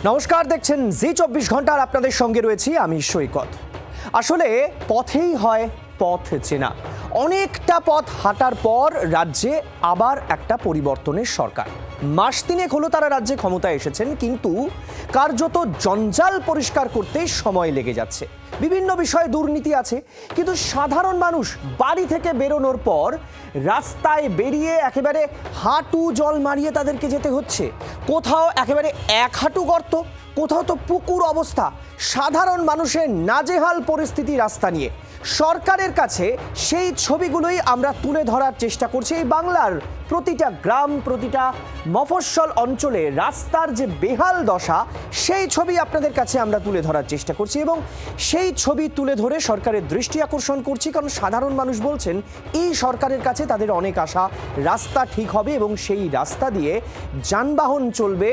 নমস্কার, দেখছেন জি 24 ঘন্টার আপনাদের সঙ্গে রয়েছি আমি সৈকত। আসলে পথেই হয় পথ চেনা। অনেকটা পথ হাঁটার পর রাজ্যে আবার একটা পরিবর্তনের সরকার। মাস তিনেক হলো তারা রাজ্যে ক্ষমতায় এসেছেন, কিন্তু কার্যত জঞ্জাল পরিষ্কার করতে সময় লেগে যাচ্ছে। বিভিন্ন বিষয়ে দুর্নীতি আছে, কিন্তু সাধারণ মানুষ বাড়ি থেকে বেরোনোর পর রাস্তায় বেরিয়ে একেবারে হাঁটু জল মারিয়ে তাদেরকে যেতে হচ্ছে। কোথাও একেবারে এক হাঁটু গর্ত, কোথাও তো পুকুর অবস্থা। সাধারণ মানুষের নাজেহাল পরিস্থিতি রাস্তা নিয়ে। সরকারের কাছে সেই ছবিগুলোই আমরা তুলে ধরার চেষ্টা করছি। এই বাংলার প্রতিটা গ্রাম, প্রতিটা মফস্বল অঞ্চলে রাস্তার যে বেহাল দশা, সেই ছবি আপনাদের কাছে আমরা তুলে ধরার চেষ্টা করছি এবং সেই ছবি তুলে ধরে সরকারের দৃষ্টি আকর্ষণ করছি। কারণ সাধারণ মানুষ বলছেন এই সরকারের কাছে তাদের অনেক আশা, রাস্তা ঠিক হবে এবং সেই রাস্তা দিয়ে যানবাহন চলবে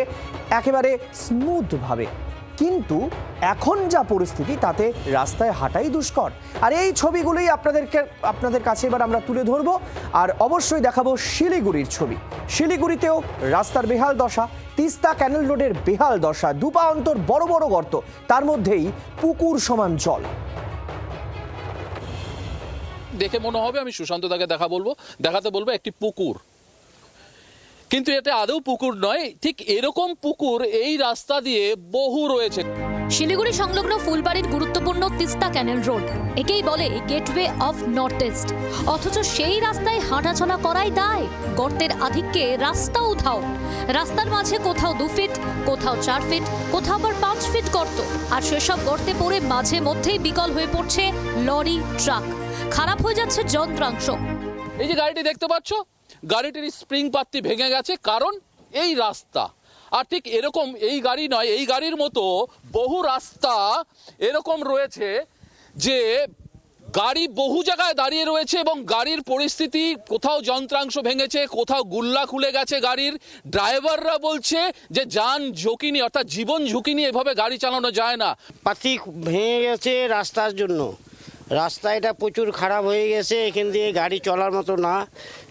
একেবারে স্মুথভাবে। কিন্তু এখন যা পরিস্থিতি, তাতে রাস্তায় হাঁটাই দুষ্কর। আর এই ছবিগুলোই আপনাদের কাছে এবার আমরা তুলে ধরবো। আর অবশ্যই দেখাবো শিলিগুড়ির ছবি। শিলিগুড়িতেও রাস্তার বেহাল দশা, তিস্তা ক্যানেল রোডের বেহাল দশা, দুপা অন্তর বড় বড় গর্ত, তার মধ্যেই পুকুর সমান জল। দেখে মনে হবে আমি সুশান্ত দাকে দেখাতে বলবো একটি পুকুর, কিন্তু এটা আদৌ পুকুর নয়। ঠিক এরকম পুকুর এই রাস্তা দিয়ে বহু রয়েছে। শিলিগুড়ি সংলগ্ন ফুলবাড়ির গুরুত্বপূর্ণ তিস্তা ক্যানেল রোড, একেই বলে গেটওয়ে অফ নর্থ ইস্ট। অথচ সেই রাস্তায় হাঁটাচলা করাই দায়। গর্তের আধিক্যে রাস্তা উধাও। রাস্তার মাঝে কোথাও 2 ফিট, কোথাও 4 ফিট, কোথাও আবার 5 ফিট গর্ত। আর সেসব গর্তে পড়ে মাঝে মধ্যেই বিকল হয়ে পড়ছে লরি, ট্রাক। খারাপ হয়ে যাচ্ছে যন্ত্রাংশ। এই যে গাড়িটি দেখতে পাচ্ছ, গাড়িটির স্প্রিং পাত্তি ভেঙে গেছে, কারণ এই রাস্তা। আর ঠিক এরকম এই গাড়ি নয়, এই গাড়ির মতো বহু রাস্তা এরকম রয়েছে যে গাড়ি বহু জায়গায় দাঁড়িয়ে রয়েছে এবং গাড়ির পরিস্থিতি, কোথাও যন্ত্রাংশ ভেঙেছে, কোথাও গুল্লা খুলে গেছে গাড়ির। ড্রাইভাররা বলছে যে যান ঝুঁকি নিয়ে, অর্থাৎ জীবন ঝুঁকি নিয়ে এভাবে গাড়ি চালানো যায় না। পাতি ভেঙে গেছে রাস্তার জন্য। রাস্তা এটা প্রচুর খারাপ হয়ে গেছে, এখান দিয়ে গাড়ি চলার মতো না,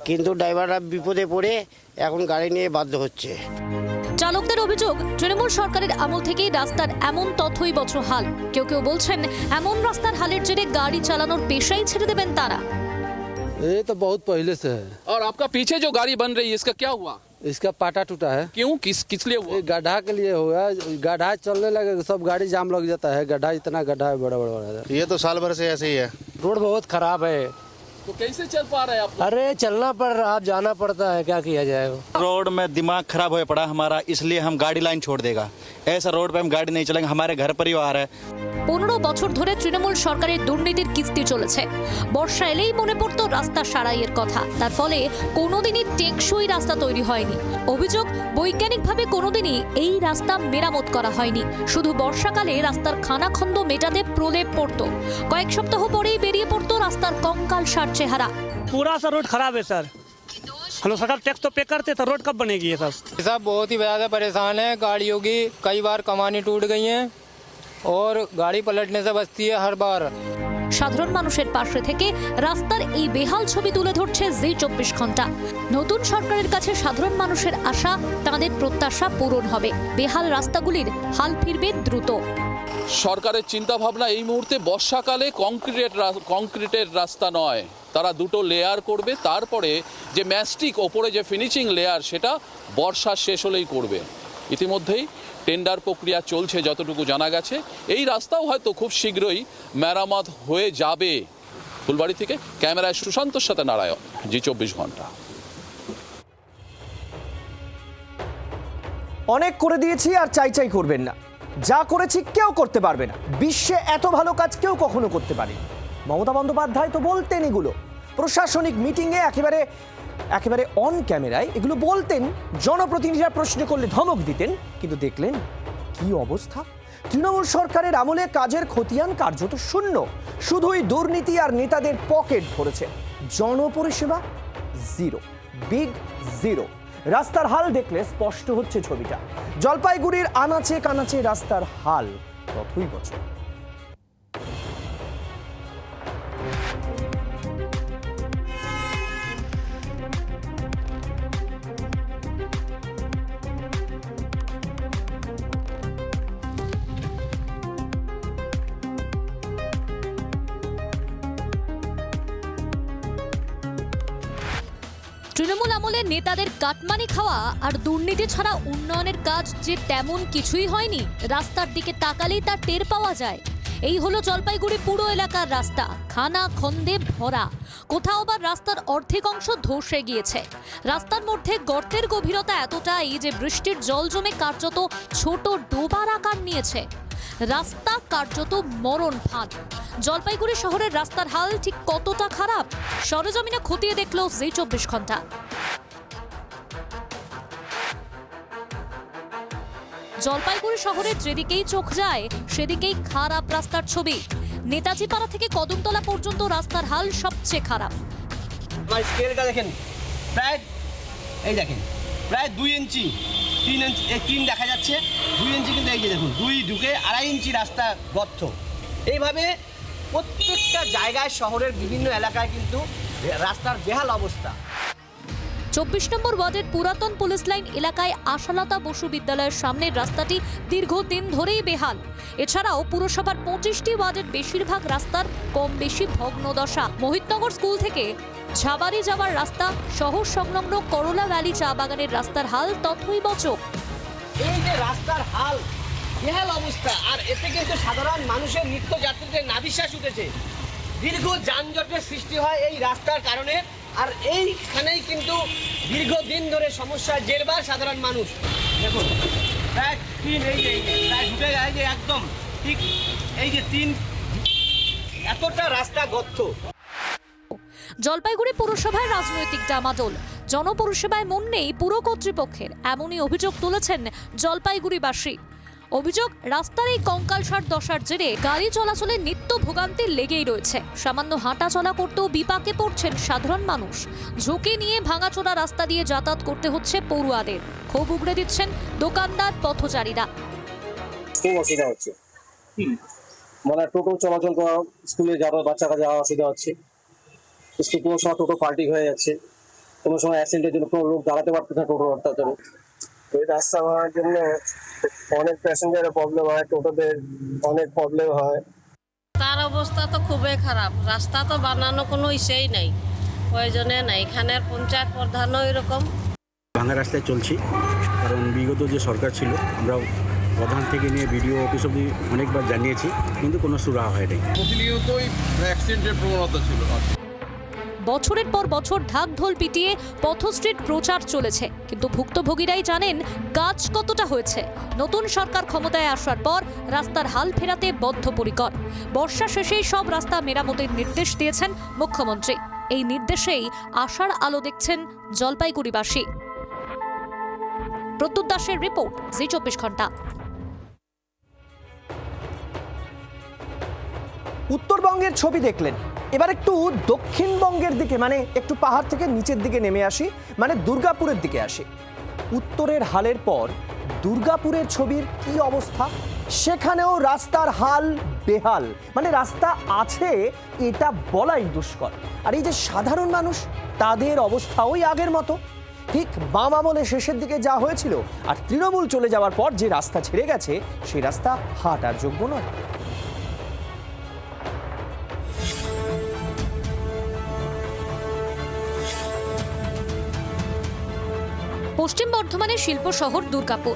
কিন্তু ড্রাইভাররা বিপদে পড়ে এখন গাড়ি নিয়ে বাধ্য হচ্ছে। চালকদের অভিযোগ, তৃণমূল সরকারের আমল থেকেই রাস্তার এমন তথৈবচ হাল। কেউ কেউ বলছেন এমন রাস্তার হালের জেরে গাড়ি চালানোর পেশাই ছেড়ে দেবেন তারা। ये तो बहुत पहले से है। और आपका पीछे जो गाड़ी बन रही है, इसका क्या हुआ? इसका पाटा टूटा है। क्यों, किस लिए हुआ? ये गड्ढा के लिए हुआ। गड्ढा चलने लगे सब गाड़ी जाम लग जाता है। गड्ढा इतना गड्ढा है, बड़ा बड़ा बड़ा। ये तो साल भर से ऐसे ही है। रोड बहुत खराब है। तो कैसे चल पा रहे हैं आप? अरे चलना पड़ रहा, आप जाना पड़ता है, क्या किया जाएगा। रोड में दिमाग खराब हो पड़ा हमारा, इसलिए हम गाड़ी लाइन छोड़ देगा। ऐसा रोड पे हम गाड़ी नहीं चलेंगे, हमारे घर परिवार है। 15 বছর ধরে তৃণমূল সরকারের দুর্নীতির কিস্তি চলেছে। বর্ষা এলেই মনে পড়তো রাস্তা সারাইয়ের কথা। তার ফলে কোনোদিনই টেকসই রাস্তা তৈরি হয়নি। অভিযোগ, বৈজ্ঞানিকভাবে কোনোদিনই এই রাস্তা মেরামত করা হয়নি। শুধু বর্ষাকালে রাস্তার খানাখন্দ মেটাতে প্রলেপ পড়তো। কয়েক সপ্তাহ পরেই বেরিয়ে পড়তো রাস্তার কঙ্কাল সার চেহারা। पूरा सा रोड खराब है सर। हम लोग सरकार टैक्स तो पे करते, तो रोड कब बनेगी ये सब? सब बहुत ही ज़्यादा परेशान है। गाड़ियों की कई बार कमानी टूट गई हैं और गाड़ी पलटने से बचती है हर बार। সাধারণ মানুষের পাশে থেকে রাস্তার এই বেহাল ছবি তুলে ধরছে জি 24 ঘন্টা। নতুন সরকারের কাছে সাধারণ মানুষের আশা, তাদের প্রত্যাশা পূরণ হবে। বেহাল রাস্তাগুলির হাল ফিরবে দ্রুত। সরকারের চিন্তা ভাবনা এই মুহূর্তে বর্ষাকালে কংক্রিটের রাস্তা নয়, তারা 2টো লেয়ার করবে। তারপরে যে ম্যাস্টিক ওপরে যে ফিনিশিং লেয়ার, সেটা বর্ষা শেষ হলেই করবে। ইতিমধ্যেই টেন্ডার প্রক্রিয়া চলছে যতটুকু জানা গেছে। এই রাস্তাও হয়তো খুব শীঘ্রই মেরামত হয়ে যাবে। ফুলবাড়ি থেকে ক্যামেরায় সুশান্তর সাথে নারায়ণ, জি 24 ঘন্টা। অনেক করে দিয়েছি, আর চাই করবেন না। যা করেছি কেউ করতে পারবে না। বিশ্বে এত ভালো কাজ কেউ কখনো করতে পারেনি। মমতা বন্দ্যোপাধ্যায় তো বলতেন এগুলো প্রশাসনিক মিটিংয়ে, একেবারে অন ক্যামেরায় এগুলো বলতেন। জনপ্রতিনিধিরা প্রশ্ন করলে ধমক দিতেন, কিন্তু দেখলেন কি অবস্থা। তৃণমূল সরকারের আমলে কাজের খতিয়ান কার্যত শূন্য। শুধুই দুর্নীতি আর নেতাদের পকেট ভরেছে। জনপরিষেবা জিরো, বিগ জিরো। রাস্তার হাল দেখলে স্পষ্ট হচ্ছে ছবিটা। জলপাইগুড়ির আনাচে কানাচে রাস্তার হাল তথৈবচ। তৃণমূল আমলে নেতাদের কাটমানি খাওয়া আর দুর্নীতি ছাড়া উন্নয়নের কাজ যে তেমন কিছুই হয়নি, রাস্তার দিকে তাকালেই তা টের পাওয়া যায়। এই হলো জলপাইগুড়ি পুরো এলাকার রাস্তা, খানা খন্দে ভরা, কোথাও আবার রাস্তার অর্ধেক অংশ ধসে গিয়েছে। রাস্তার মধ্যে গর্তের গভীরতা এতটাই যে বৃষ্টির জল জমে কার্যত ছোট ডোবার আকার নিয়েছে। রাস্তা কার্যত মরণ ফাঁদ। জলপাইগুড়ি শহরের রাস্তার হাল ঠিক কতটা খারাপ সরেজমিনে খতিয়ে দেখলো জি 24 ঘন্টা। জলপাইগুড়ি শহরের যেদিকেই চোখ যায় সেদিকেই খারাপ রাস্তার ছবি। নেতাজি পাড়া থেকে কদমতলা পর্যন্ত রাস্তার হাল সবচেয়ে খারাপ। আমার স্কেলটা দেখেন, প্রায় এই দেখেন প্রায় 2 ইঞ্চি 3 ইঞ্চি 3 দেখা যাচ্ছে, 2 ইঞ্চি কিন্তু এই যে দেখুন 2 ঢুকে 2.5 ইঞ্চি রাস্তা গর্ত। এইভাবে প্রত্যেকটা জায়গায় শহরের বিভিন্ন এলাকায় কিন্তু রাস্তার বেহাল অবস্থা। 24 নম্বর ওয়ার্ডের পুরাতন পুলিশ লাইন এলাকায় আশালতা বসু বিদ্যালয়ের সামনের রাস্তাটি দীর্ঘদিন ধরেই বেহাল। এছাড়াও পুরসভার 25টি ওয়ার্ডের বেশিরভাগ রাস্তার কম বেশি ভগ্নদশা। মোহিতনগর স্কুল থেকে ঝাবারি যাওয়ার রাস্তা, শহর সংলগ্ন করলা ভ্যালি চা বাগানের রাস্তার হাল তথৈবচ। এই যে রাস্তার হাল বেহাল অবস্থা, আর এতে কিন্তু সাধারণ মানুষের নিত্যযাত্রীদের নাভিশ্বাস উঠেছে। দীর্ঘ যানজটের সৃষ্টি হয় এই রাস্তার কারণে, আর এইখানেই কিন্তু দীর্ঘদিন ধরে সমস্যায় জেরবার সাধারণ মানুষ। দেখুন প্রায় 3 এই যে প্রায় ঢুকে যায় যে একদম ঠিক এই যে 3 এতটা রাস্তা গর্ত। জলপাইগুড়ি পুরসভায় রাজনৈতিক ডামাডোল, জনপরিষেবায় মন নেই পুর কর্তৃপক্ষের, এমনই অভিযোগ তুলেছেন জলপাইগুড়িবাসী। অভিযোগ, রাস্তার এই কঙ্কালসার দশার জেরে গাড়ি চলাচলে নিত্য ভোগান্তি লেগেই রয়েছে। সামান্য হাঁটা চলা করতেও বিপাকে পড়ছেন সাধারণ মানুষ। ঝুঁকি নিয়ে ভাঙাচোরা রাস্তা দিয়ে যাতায়াত করতে হচ্ছে পড়ুয়াদের। ক্ষোভ উগড়ে দিচ্ছেন দোকানদার পথচারীরা। খুব অসুবিধা হচ্ছে, মানে টোটো চলাচল করা, স্কুলে যাওয়া বাচ্চারা যাওয়া অসুবিধা হচ্ছে। স্কুল কোনো সময় টোটো পাল্টি হয়ে যাচ্ছে, কোনো সময় অ্যাক্সিডেন্টের জন্য কোনো লোক দাঁড়াতে পারছে না টোটো রাস্তাতে। এই রাস্তা ভাঙার জন্য অনেক প্যাসেঞ্জারের প্রবলেম হয়, টোটোদের অনেক প্রবলেম হয়। তার অবস্থা তো খুবই খারাপ, রাস্তা তো বানানো কোনো ইসেই নাই, প্রয়োজনে নাই। এখানের পঞ্চায়েত প্রধানও এরকম ভাঙা রাস্তায় চলছি, কারণ বিগত যে সরকার ছিল আমরা প্রধান থেকে নিয়ে বিডিও অফিস অব্দি অনেকবার জানিয়েছি, কিন্তু কোনো সুরাহা হয়নি। প্রতিনিয়তই অ্যাক্সিডেন্টের প্রবণতা ছিল। বছরের পর বছর ঢাক ঢোল পিটিয়ে পথশ্রীর প্রচার চলেছে, কিন্তু ভুক্তভোগীরাই জানেন কাজ কতটা হয়েছে। নতুন সরকার ক্ষমতায় আসার পর রাস্তার হাল ফেরাতে বদ্ধপরিকর। বর্ষা শেষেই সব রাস্তা মেরামতের নির্দেশ দিয়েছেন মুখ্যমন্ত্রী। এই নির্দেশেই আশার আলো দেখছেন জলপাইগুড়িবাসী। প্রদ্যুৎ দাসের রিপোর্ট, জি 24 ঘন্টা। উত্তরবঙ্গের ছবি দেখলেন, এবার একটু দক্ষিণবঙ্গের দিকে, মানে একটু পাহাড় থেকে নিচের দিকে নেমে আসি, মানে দুর্গাপুরের দিকে আসি। উত্তরের হালের পর দুর্গাপুরের ছবির কি অবস্থা? সেখানেও রাস্তার হাল বেহাল, মানে রাস্তা আছে এটা বলাই দুষ্কর। আর এই যে সাধারণ মানুষ, তাদের অবস্থা ওই আগের মতো। ঠিক বাম আমলে শেষের দিকে যা হয়েছিল, আর তৃণমূল চলে যাওয়ার পর যে রাস্তা ছেড়ে গেছে সেই রাস্তা হাঁটার যোগ্য নয়। পশ্চিম বর্ধমানের শিল্প শহর দুর্গাপুর।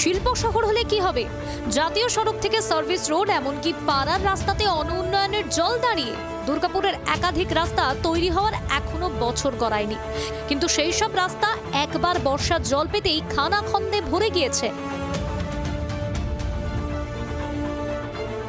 শিল্প শহর হলে কি হবে? জাতীয় সড়ক থেকে সার্ভিস রোড, এমনকি পাড়ার রাস্তাতে অনুন্নয়নের জল দাঁড়িয়ে। দুর্গাপুরের একাধিক রাস্তা তৈরি হওয়ার এখনো বছর গড়ায়নি, কিন্তু সেই সব রাস্তা একবার বর্ষার জল পেতেই খানাখন্দে ভরে গিয়েছে।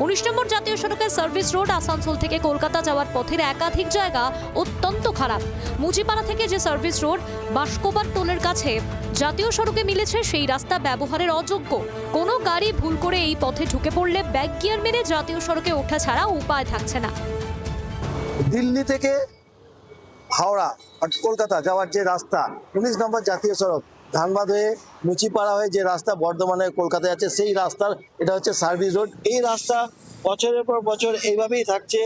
19 নম্বর জাতীয় সড়কের সার্ভিস রোড আসানসোল থেকে কলকাতা যাওয়ার পথের একাধিক জায়গা অত্যন্ত খারাপ। মুচিপাড়া থেকে যে সার্ভিস রোড বাস্কোবার টোলের কাছে জাতীয় সড়কে মিলেছে, সেই রাস্তা ব্যবহারের অযোগ্য। কোনো গাড়ি ভুল করে এই পথে ঢুকে পড়লে ব্যাক গিয়ার মেরে জাতীয় সড়কে ওঠা ছাড়া উপায় থাকছে না। দিল্লি থেকে হাওড়া আর কলকাতা যাওয়ার যে রাস্তা 19 নম্বর জাতীয় সড়ক, ধানবাদ হয়ে মুচিপাড়া হয়ে যে রাস্তা বর্ধমানে কলকাতা যাচ্ছে, সেই রাস্তার এটা হচ্ছে সার্ভিস রোড। এই রাস্তা বছরের পর বছর এইভাবেই থাকছে।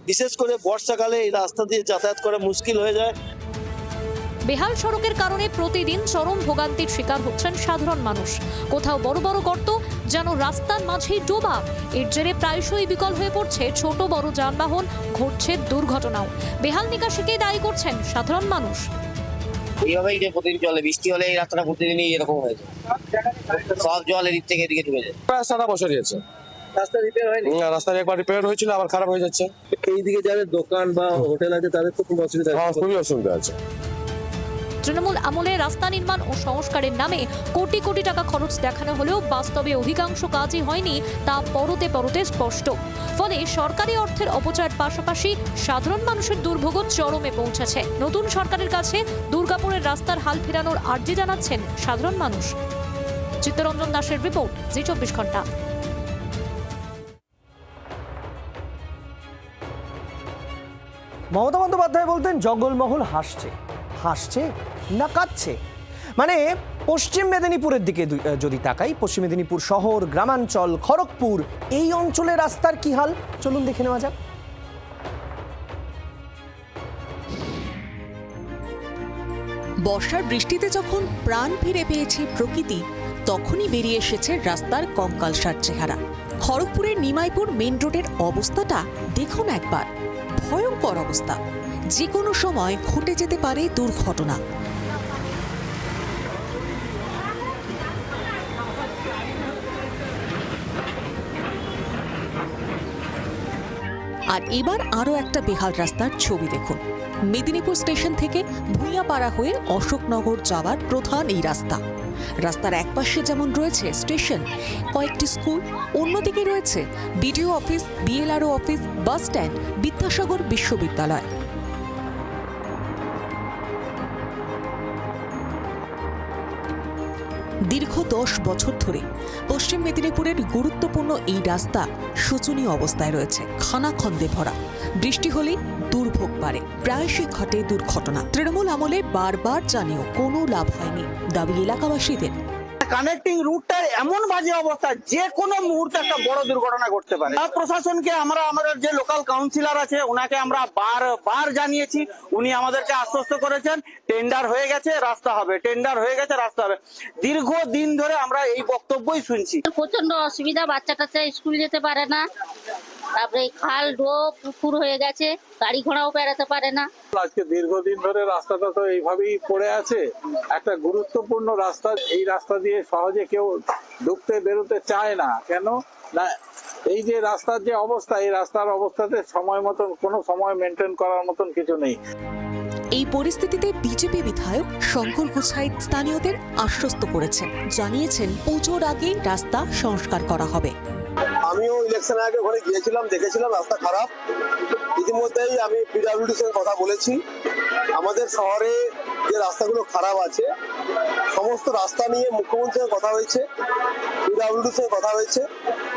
বিশেষ করে বর্ষাকালে এই রাস্তা দিয়ে যাতায়াত করা মুশকিল হয়ে যায়। বেহাল সড়কের কারণে প্রতিদিন চরম ভোগান্তির শিকার হচ্ছেন সাধারণ মানুষ। কোথাও বড় বড় গর্ত, যেন রাস্তার মাঝেই ডোবা। এর জেরে প্রায়শই বিকল হয়ে পড়ছে ছোট বড় যানবাহন, ঘটছে দুর্ঘটনাও। বেহাল নিকাশিকেই দায়ী করছেন সাধারণ মানুষ। এইভাবেই যে প্রতিদিন চলে, বৃষ্টি হলে এই রাস্তাটা প্রতিদিনই এরকম হয়েছে, সব জল এদিক থেকে এদিকে ঢুকে যায়। প্রায় 7 বছরই আছে। রাস্তা রিপেয়ার হয়নি? রাস্তা একবার রিপেয়ার হয়েছিল, আবার খারাপ হয়ে যাচ্ছে। এইদিকে যাদের দোকান বা হোটেল আছে তাদের তো খুব অসুবিধা, খুবই অসুবিধা আছে। তৃণমূল আমলে রাস্তা নির্মাণ ও সংস্কারের নামে কোটি কোটি টাকা খরচ দেখানো হলেও বাস্তবে অধিকাংশ কাজই হয়নি, তা পরতে পরতে স্পষ্ট। ফলে সরকারি অর্থের অপচয়ের পাশাপাশি সাধারণ মানুষের দুর্ভোগ চরমে পৌঁছেছে। নতুন সরকারের কাছে দুর্গাপুরের রাস্তার হাল ফেরানোর আর্জি জানাচ্ছেন সাধারণ মানুষ। চিত্তরঞ্জন দাসের রিপোর্ট, জি 24 ঘন্টা। মমতা বন্দ্যোপাধ্যায় বলতেন জঙ্গলমহল হাসছে, হাসছে না কাঁদছে। মানে পশ্চিম মেদিনীপুরের দিকে যদি তাকাই, পশ্চিম মেদিনীপুর শহর, গ্রামাঞ্চল, খড়গপুর, এই অঞ্চলের রাস্তার কি হাল চলুন দেখে নেওয়া যাক। বর্ষার বৃষ্টিতে যখন প্রাণ ফিরে পেয়েছে প্রকৃতি, তখনই বেরিয়ে এসেছে রাস্তার কঙ্কালসার চেহারা। খড়গপুরের নিমাইপুর মেন রোডের অবস্থাটা দেখুন একবার, ভয়ঙ্কর অবস্থা। যে কোনো সময় ঘটে যেতে পারে দুর্ঘটনা। আর এবার আরও একটা বেহাল রাস্তার ছবি দেখুন। মেদিনীপুর স্টেশন থেকে ভুঁইয়াপাড়া হয়ে অশোকনগর যাওয়ার প্রধান এই রাস্তা। রাস্তার একপাশে যেমন রয়েছে স্টেশন, কয়েকটি স্কুল, অন্যদিকে রয়েছে BDO office, BLRO office, bus stand, Vidyasagar বিশ্ববিদ্যালয়। দীর্ঘ 10 বছর ধরে পশ্চিম মেদিনীপুরের গুরুত্বপূর্ণ এই রাস্তা শোচনীয় অবস্থায় রয়েছে, খানাখন্দে ভরা। বৃষ্টি হলেই দুর্ভোগ বাড়ে, প্রায়শই ঘটে দুর্ঘটনা। তৃণমূল আমলে বারবার জানিয়েও কোনো লাভ হয়নি, দাবি এলাকাবাসীদের। কানেক্টিং রুটটার এমন বাজে অবস্থা, যে কোনো মুহূর্তে একটা বড় দুর্ঘটনা ঘটতে পারে। প্রশাসনকে আমরা, আমাদের যে লোকাল কাউন্সিলর আছে ওনাকে আমরা বারবার জানিয়েছি, উনি আমাদেরকে আশ্বস্ত করেছেন টেন্ডার হয়ে গেছে রাস্তা হবে, টেন্ডার হয়ে গেছে রাস্তা হবে। দীর্ঘদিন ধরে আমরা এই বক্তব্যই শুনছি। প্রচন্ড অসুবিধা, বাচ্চা কাচ্চা স্কুল যেতে পারে না, তারপরে খাল ডো পুকুর হয়ে গেছে, গাড়ি ঘোড়াও বেড়াতে পারে না। আজকে দীর্ঘদিন ধরে রাস্তাটা তো এইভাবেই পড়ে আছে, একটা গুরুত্বপূর্ণ রাস্তা। এই রাস্তা দিয়ে সহজে কেউ ঢুকতে বেরোতে চায় না। কেন না, এই যে রাস্তার যে অবস্থা, এই রাস্তার অবস্থাতে সময় মতন কোনো সময় মেনটেন করার মতন কিছু নেই। এই পরিস্থিতিতে বিজেপি বিধায়ক শঙ্কর গোছাই স্থানীয়দের আশ্বস্ত করেছেন, জানিয়েছেন পুজোর আগেই রাস্তা সংস্কার করা হবে। আমিও ইলেকশনের আগে ওখানে গিয়েছিলাম, দেখেছিলাম রাস্তা খারাপ। ইতিমধ্যেই আমি পিডব্লিউডির সঙ্গে কথা বলেছি। আমাদের শহরে যে রাস্তাগুলো খারাপ আছে, সমস্ত রাস্তা নিয়ে মুখ্যমন্ত্রীর সঙ্গে কথা হয়েছে, পিডব্লিউডির সঙ্গে কথা হয়েছে,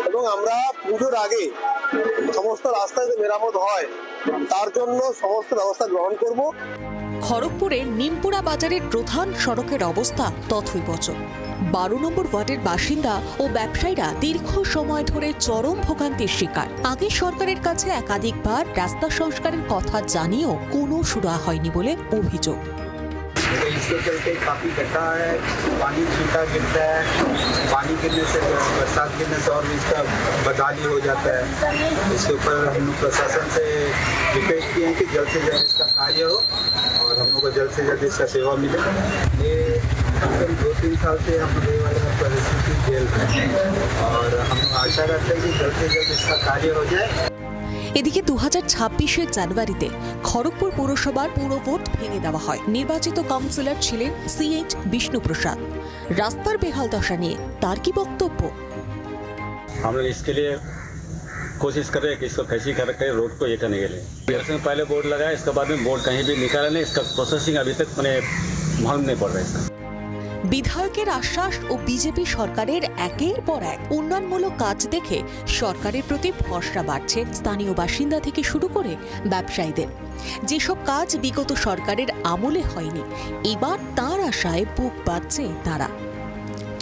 এবং আমরা পুজোর আগে সমস্ত রাস্তা যদি মেরামত হয় তার জন্য সমস্ত ব্যবস্থা গ্রহণ করব। খড়গপুরের নিমপুরা বাজারের প্রধান সড়কের অবস্থা তথৈবচ। 12 নম্বর ওয়ার্ডের বাসিন্দা ও ব্যবসায়ীরা দীর্ঘ সময় ধরে চরম ভোগান্তির শিকার। আগে সরকারের কাছে একাধিকবার রাস্তা সংস্কারের কথা জানিয়েও কোনো সুরাহা হয়নি বলে অভিযোগ। इसके चलते काफ़ी गड्ढा है, पानी छींटा गिरता है, पानी गिरने से, बरसात गिरने से और भी इसका बदहाली हो जाता है। इसके ऊपर हम लोग प्रशासन से रिक्वेस्ट किए हैं कि जल्द से जल्द इसका कार्य हो और हम लोग को जल्द से जल्द इसका सेवा मिले। ये करीबन 2-3 साल से हम ये वाला परिस्थिति झेल रहे हैं और हम आशा करते हैं कि जल्द से जल्द इसका कार्य हो जाए। এদিকে 2026-এর জানুয়ারিতে খড়গপুর পৌরসভার পুরো ভোট ভেঙে দেওয়া হয়। নির্বাচিত কাউন্সিলর ছিলেন CH বিষ্ণুপ্রসাদ। রাস্তার বেহাল দশা নিয়ে তার কি বক্তব্য? हम लोग इसके लिए कोशिश कर रहे हैं कि इसको फैसी करके रोड को ये करने के लिए इलेक्शन पहले बोर्ड लगाया, इसके बाद में बोर्ड कहीं भी निकाला नहीं। इसका प्रोसेसिंग अभी तक मैंने मालूम नहीं पड़ रहा है। বিধায়কের আশ্বাস ও বিজেপি সরকারের একের পর এক উন্নয়নমূলক কাজ দেখে সরকারের প্রতি ভরসা বাড়ছে স্থানীয় বাসিন্দা থেকে শুরু করে ব্যবসায়ীদের। যেসব কাজ বিগত সরকারের আমলে হয়নি, এবার তার আশায় বুক বাঁধছে তারা।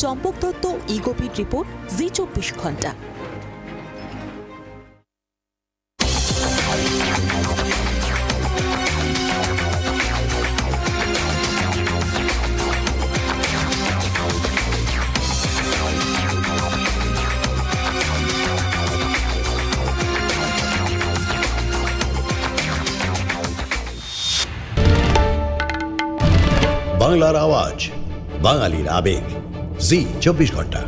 চম্পক দত্ত, ইগোপির রিপোর্ট, জি 24 ঘন্টা। বাংলার আওয়াজ, বাঙালির আবেগ, জি 24 ঘন্টা।